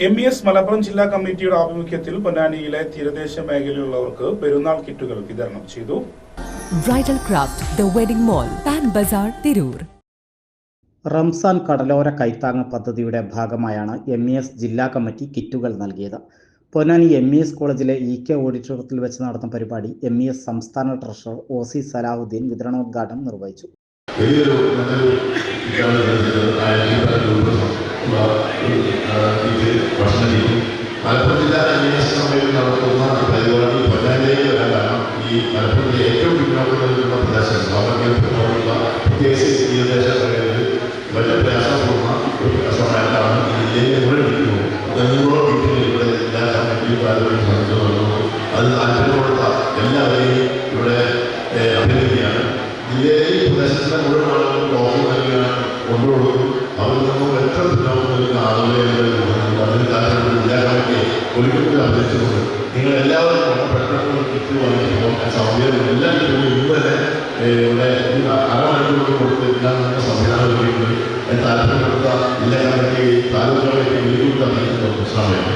MES Malappuram ജില്ലാ കമ്മിറ്റിയുടെ ആഭിമുഖ്യത്തിൽ പൊന്നാനിയിലെ തീരദേശ മേഖലയിലുള്ളവർക്ക് പെരുന്നാൾ കിറ്റുകൾ വിതരണം ചെയ്തു. Bridal craft the wedding mall, Pan Bazaar, Tirur. Ramzan കടലോര കൈത്താങ്ങ് പദ്ധതിയുടെ ഭാഗമായാണ് MES ജില്ലാ കമ്മിറ്റി കിറ്റുകൾ നൽകിയത്. പൊന്നാനി MES കോളേജിലെ EK ഓഡിറ്റോറിയത്തിൽ വെച്ച് നടന്ന പരിപാടി MES സംസ്ഥാന ട്രഷറർ OC സലാഹുദ്ദീൻ വിതരണോദ്ഘാടനം നിർവഹിച്ചു. മലപ്പുറം ജില്ലാ MES കമ്മിറ്റി നടത്തുന്ന പരിപാടി പൊന്നാനിയിലേക്ക് വരാൻ കാരണം ഈ മലപ്പുറത്തിലെ ഏറ്റവും പിന്നോക്കമുള്ള പ്രദേശങ്ങൾ പ്രത്യേകിച്ച് തീരദേശ മേഖലയിൽ വലിയ പ്രയാസപ്പെടുന്ന ഒരു പ്രയാസമായിട്ടാണ് ഈ ജില്ലയിലെ മുഴുവൻ കിട്ടുന്നത്. 500 വീട്ടിൽ ഇവിടെ ജില്ലാ കമ്മിറ്റി പാരമ്പര്യം സംബന്ധിച്ചു അത് താല്പര്യപ്പെടുത്ത എല്ലാവരെയും ഇവിടെ അഭിനന്ദിക്കുകയാണ്. ജില്ലയിലെ ഈ പ്രദേശത്തിലെ മുഴുവൻ ആളുകളും ഓഫർ നൽകിയാണ് കൊണ്ടുകൊടുക്കും. അവരിൽ നിന്നും എത്ര പിന്നോക്കം നൽകുന്ന ആളുകളെ അതിന് താല്പര്യപ്പെട്ട ജില്ലാ കമ്മിറ്റിയെ ഒരിക്കലും അഭ്യർത്ഥിച്ചുകൊണ്ട് നിങ്ങൾ എല്ലാവരും പെട്ടെന്ന് കിറ്റ് വാങ്ങിക്കുമ്പോൾ സൗകര്യം എല്ലാ കിറ്റുകളും ഇന്ന് തന്നെ ഇവിടെ അരമണിക്കൂർ കൊടുത്ത് എല്ലാം നല്ല സംവിധാനം ഒരുക്കിയിട്ടുണ്ട്. താല്പര്യപ്പെടുത്ത ജില്ലാ കമ്മിറ്റി താലൂക്കുകളെ വിളിക്കൂട്ട് അറിയിക്കുന്ന പ്രശ്നമാണ്.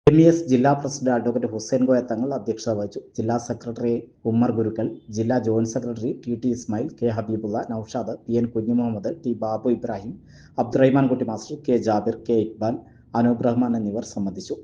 MES ജില്ലാ പ്രസിഡന്റ് അഡ്വക്കേറ്റ് ഹുസൈൻ കോയ തങ്ങൾ അധ്യക്ഷത വഹിച്ചു. ജില്ലാ സെക്രട്ടറി ഉമ്മർ ഗുരുക്കൽ, ജില്ലാ joint secretary TT Ismail, K Habibulla, Noushad, PN Kunjumuhammed, T Babu Ibrahim, Abdurahman Kutty master, K Jabir, K Iqbal, Anoop Rahman എന്നിവർ സംബന്ധിച്ചു.